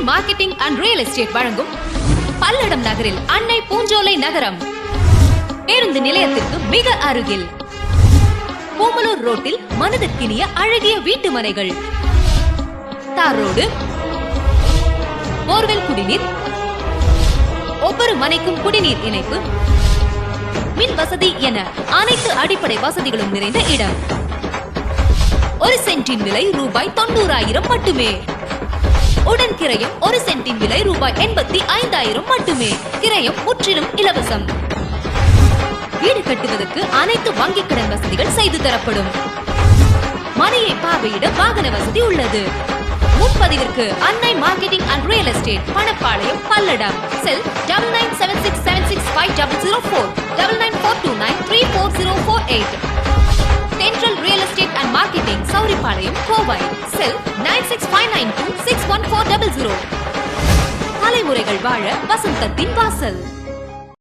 Marketing and real estate வழங்கும் பல்லடம் நகரில் அன்னை பூஞ்சோலை நகரம் பேருந்து நிலையத்திற்கு மிக அருகில் பூமலூர் ரோட்டில் மனதிற்கினிய அழகிய வீட்டு மனைகள், தார் ரோடு, போர்வெல் குடிநீர், ஒவ்வொரு மனைக்கும் குடிநீர் இணைப்பு, மின் வசதி என அனைத்து அடிப்படை வசதிகளும் நிறைந்த இடம். ஒரு சென்டின் விலை ரூபாய் 90,000 மட்டுமே. உடன் கிரயம் ஒரு சென்டின் விலை ரூபாய் 85,000 மட்டுமே. கிரயம் முற்றிலும் இலவசம். வீடு கட்டுவதற்கு அனைத்து வங்கி கடன் வசதிகள் செய்து தரப்படும். மனையை பார்வையிட வாகன வசதி உள்ளது. முன்பதிவிற்கு Annai marketing and real estate, Panapalayam, Palladam. Cell 9976765004, 9942934048. Central real estate and marketing, Sowripalayam, Kovai. Cell 9659261400. தலைமுறைகள் வாழ வசந்தத்தின் வாசல்.